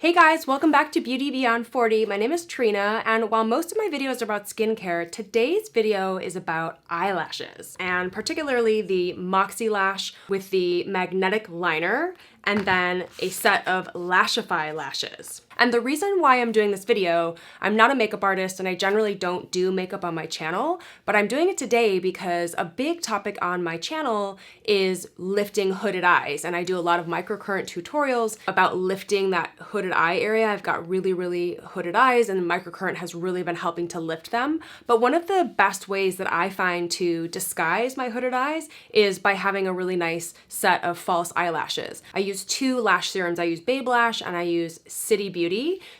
Hey guys, welcome back to Beauty Beyond 40. My name is Trina, and while most of my videos are about skincare, today's video is about eyelashes, and particularly the Moxie Lash with the magnetic liner, and then a set of Lashify lashes. And the reason why I'm doing this video, I'm not a makeup artist and I generally don't do makeup on my channel, but I'm doing it today because a big topic on my channel is lifting hooded eyes. And I do a lot of microcurrent tutorials about lifting that hooded eye area. I've got really hooded eyes and microcurrent has really been helping to lift them. But one of the best ways that I find to disguise my hooded eyes is by having a really nice set of false eyelashes. I use two lash serums. I use Babe Lash and I use City Beauty.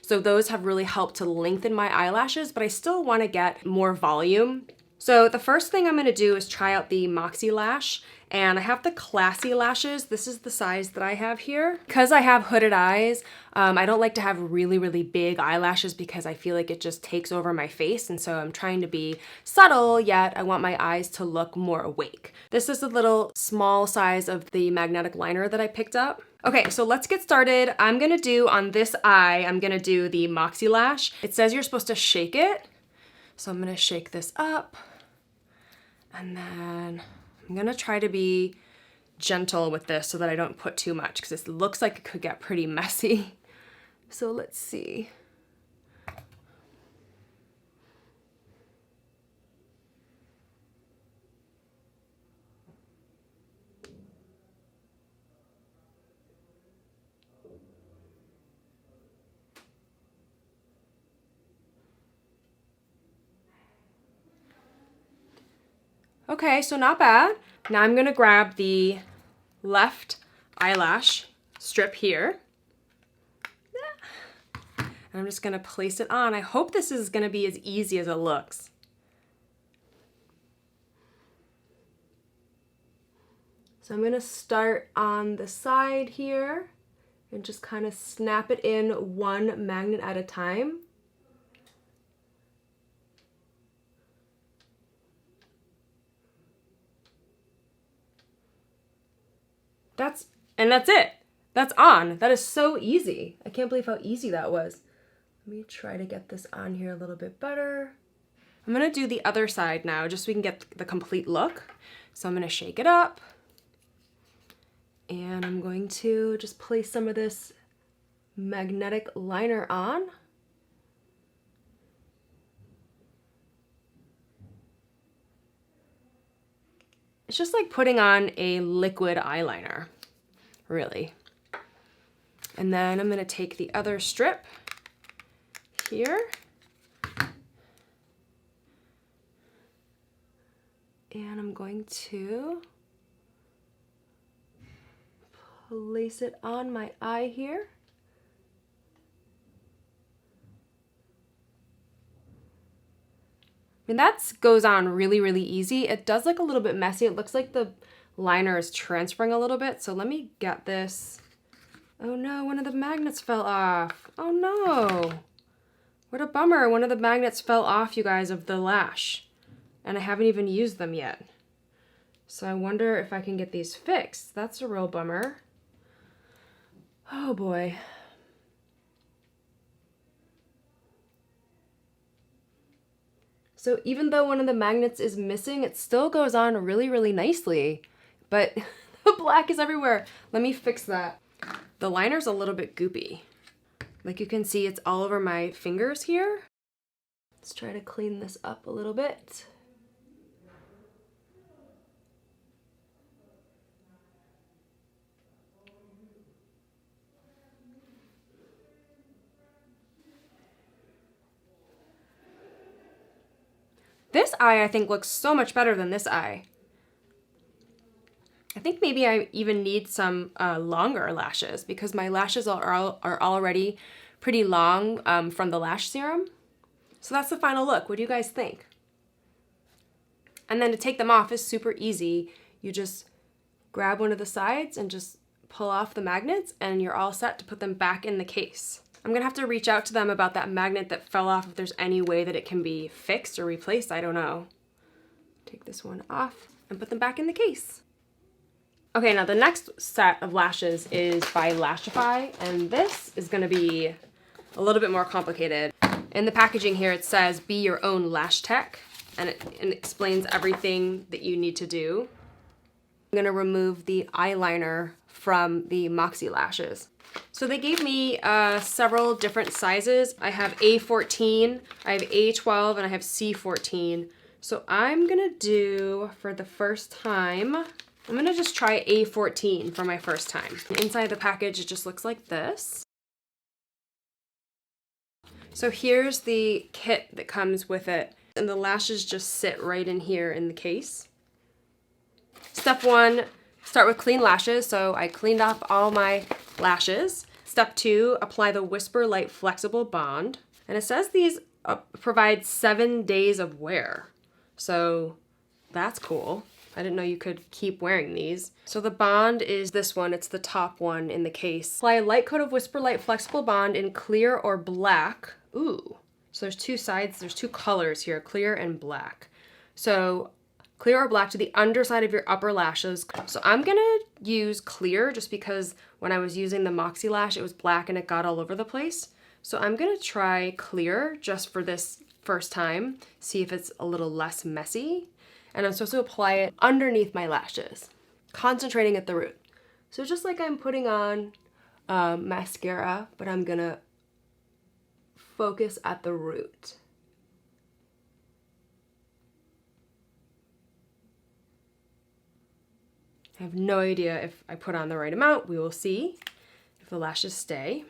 So those have really helped to lengthen my eyelashes, but I still want to get more volume. So the first thing I'm going to do is try out the Moxie Lash, and I have the Classy lashes. This is the size that I have here. Because I have hooded eyes, I don't like to have really big eyelashes because I feel like it just takes over my face, and so I'm trying to be subtle, yet I want my eyes to look more awake. This is a little small size of the magnetic liner that I picked up. Okay, so let's get started. I'm gonna do on this eye, I'm gonna do the Moxie Lash. It says you're supposed to shake it. So I'm gonna shake this up. And then I'm gonna try to be gentle with this so that I don't put too much because it looks like it could get pretty messy. So let's see. Okay, so not bad. Now I'm gonna grab the left eyelash strip here. And I'm just gonna place it on. I hope this is gonna be as easy as it looks. So I'm gonna start on the side here and just kind of snap it in one magnet at a time. That's it. That's on. That is so easy. I can't believe how easy that was. Let me try to get this on here a little bit better. I'm gonna do the other side now just so we can get the complete look. So I'm gonna shake it up and I'm going to just place some of this magnetic liner on. It's just like putting on a liquid eyeliner, really. And then I'm gonna take the other strip here and I'm going to place it on my eye here. And that goes on really easy. It does look a little bit messy. It looks like the liner is transferring a little bit. So let me get this. Oh no, one of the magnets fell off. Oh no. What a bummer. One of the magnets fell off, you guys, of the lash. And I haven't even used them yet. So I wonder if I can get these fixed. That's a real bummer. Oh boy. So even though one of the magnets is missing, it still goes on really nicely. But the black is everywhere. Let me fix that. The liner's a little bit goopy. Like you can see, it's all over my fingers here. Let's try to clean this up a little bit. This eye, I think, looks so much better than this eye. I think maybe I even need some longer lashes because my lashes are already pretty long from the lash serum. So that's the final look. What do you guys think? And then to take them off is super easy. You just grab one of the sides and just pull off the magnets and you're all set to put them back in the case. I'm gonna have to reach out to them about that magnet that fell off if there's any way that it can be fixed or replaced. I don't know. Take this one off and put them back in the case. Okay, now the next set of lashes is by Lashify, and this is gonna be a little bit more complicated. In the packaging here, it says, be your own lash tech, and it explains everything that you need to do. I'm gonna remove the eyeliner from the Moxie lashes. So they gave me several different sizes. I have A14, I have A12, and I have C14. So I'm gonna do, for the first time, I'm gonna just try A14 for my first time. Inside the package, it just looks like this. So here's the kit that comes with it, and the lashes just sit right in here in the case. Step 1, start with clean lashes. So I cleaned up all my lashes. Step 2, apply the Whisper Light Flexible Bond. And it says these provide 7 days of wear. So that's cool. I didn't know you could keep wearing these. So the bond is this one. It's the top one in the case. Apply a light coat of Whisper Light Flexible Bond in clear or black. Ooh. So there's two sides. There's two colors here, clear and black. So clear or black to the underside of your upper lashes. So I'm gonna use clear just because when I was using the Moxie Lash, it was black and it got all over the place. So I'm gonna try clear just for this first time, see if it's a little less messy. And I'm supposed to apply it underneath my lashes, concentrating at the root. So just like I'm putting on mascara, but I'm gonna focus at the root. I have no idea if I put on the right amount. We will see if the lashes stay.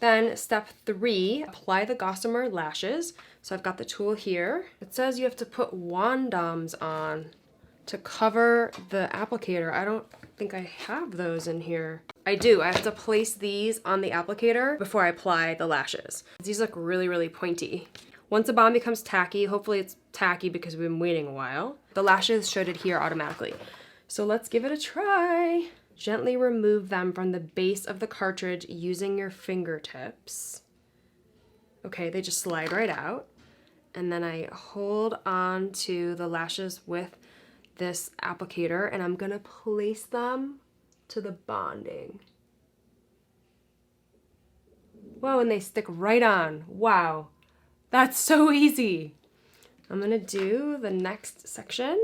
Then step 3, apply the gossamer lashes. So I've got the tool here. It says you have to put wandoms on to cover the applicator. I don't think I have those in here. I do. I have to place these on the applicator before I apply the lashes. These look really, really pointy. Once the balm becomes tacky, hopefully it's tacky because we've been waiting a while, the lashes should adhere automatically. So let's give it a try. Gently remove them from the base of the cartridge using your fingertips. Okay, they just slide right out. And then I hold on to the lashes with this applicator and I'm gonna place them to the bonding. Whoa, and they stick right on. Wow, that's so easy. I'm gonna do the next section.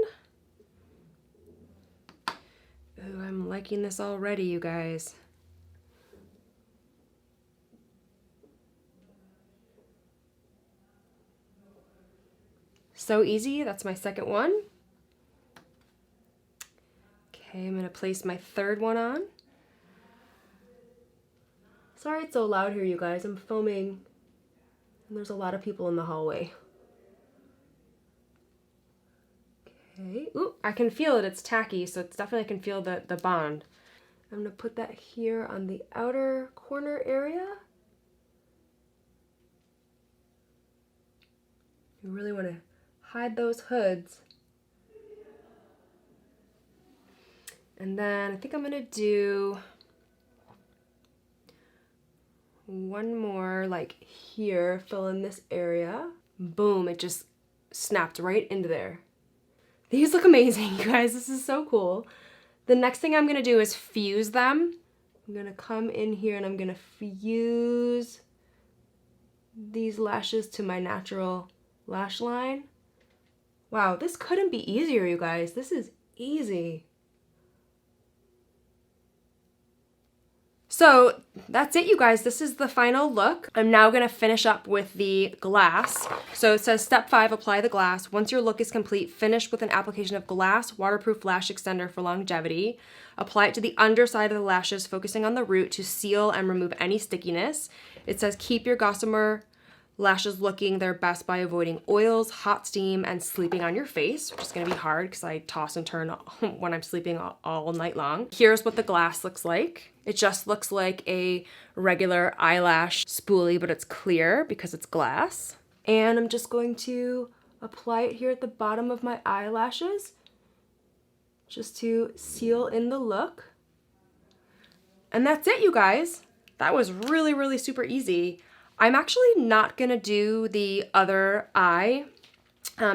Ooh, I'm liking this already, you guys. So easy, that's my second one. Okay, I'm gonna place my third one on. Sorry it's so loud here, you guys. I'm filming and there's a lot of people in the hallway. Okay, ooh, I can feel it, it's tacky, so it's definitely I can feel the bond. I'm gonna put that here on the outer corner area. You really wanna hide those hoods. And then I think I'm gonna do one more like here, fill in this area. Boom, it just snapped right into there. These look amazing, you guys. This is so cool. The next thing I'm gonna do is fuse them. I'm gonna come in here and I'm gonna fuse these lashes to my natural lash line. Wow, this couldn't be easier, you guys. This is easy. So that's it, you guys. This is the final look. I'm now gonna finish up with the glass. So it says step 5, apply the glass. Once your look is complete, finish with an application of glass waterproof lash extender for longevity. Apply it to the underside of the lashes, focusing on the root to seal and remove any stickiness. It says keep your gossamer lashes looking their best by avoiding oils, hot steam, and sleeping on your face, which is gonna be hard because I toss and turn when I'm sleeping all night long. Here's what the glass looks like. It just looks like a regular eyelash spoolie, but it's clear because it's glass. And I'm just going to apply it here at the bottom of my eyelashes just to seal in the look. And that's it, you guys. That was really, really super easy. I'm actually not gonna do the other eye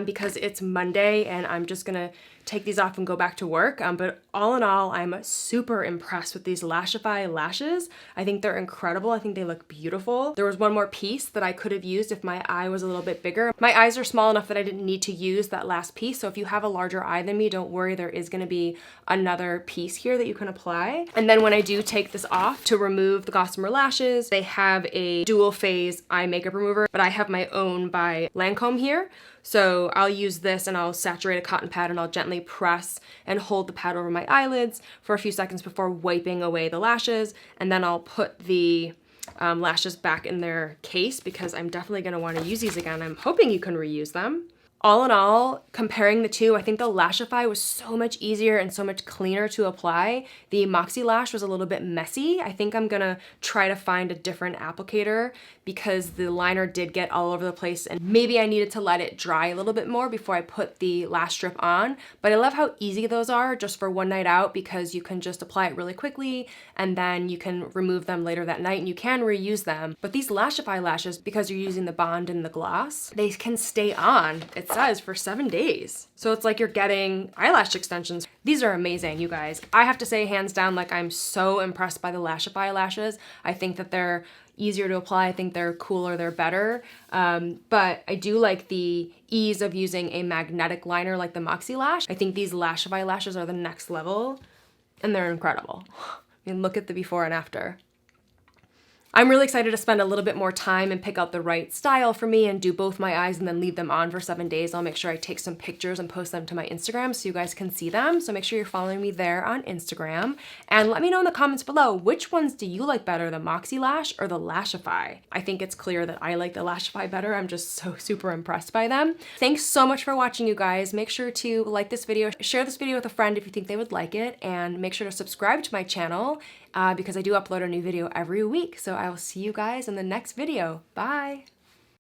because it's Monday and I'm just gonna take these off and go back to work. But all in all, I'm super impressed with these Lashify lashes. I think they're incredible. I think they look beautiful. There was one more piece that I could have used if my eye was a little bit bigger. My eyes are small enough that I didn't need to use that last piece. So if you have a larger eye than me, don't worry, there is gonna be another piece here that you can apply. And then when I do take this off to remove the Gossamer lashes, they have a dual phase eye makeup remover, but I have my own by Lancome here. So I'll use this and I'll saturate a cotton pad and I'll gently press and hold the pad over my eyelids for a few seconds before wiping away the lashes. And then I'll put the lashes back in their case because I'm definitely gonna wanna use these again. I'm hoping you can reuse them. All in all, comparing the two, I think the Lashify was so much easier and so much cleaner to apply. The Moxie Lash was a little bit messy. I think I'm gonna try to find a different applicator because the liner did get all over the place and maybe I needed to let it dry a little bit more before I put the lash strip on. But I love how easy those are just for one night out because you can just apply it really quickly and then you can remove them later that night and you can reuse them. But these Lashify lashes, because you're using the bond and the gloss, they can stay on. It says for 7 days. So it's like you're getting eyelash extensions. These are amazing, you guys. I have to say hands down, like I'm so impressed by the Lashify lashes. I think that they're easier to apply. I think they're cooler, they're better. But I do like the ease of using a magnetic liner like the Moxie Lash. I think these Lashify lashes are the next level and they're incredible. I mean, look at the before and after. I'm really excited to spend a little bit more time and pick out the right style for me and do both my eyes and then leave them on for 7 days. I'll make sure I take some pictures and post them to my Instagram so you guys can see them. So make sure you're following me there on Instagram. And let me know in the comments below, which ones do you like better, the Moxie Lash or the Lashify? I think it's clear that I like the Lashify better. I'm just so super impressed by them. Thanks so much for watching, you guys. Make sure to like this video, share this video with a friend if you think they would like it, and make sure to subscribe to my channel because I do upload a new video every week. So I will see you guys in the next video. Bye.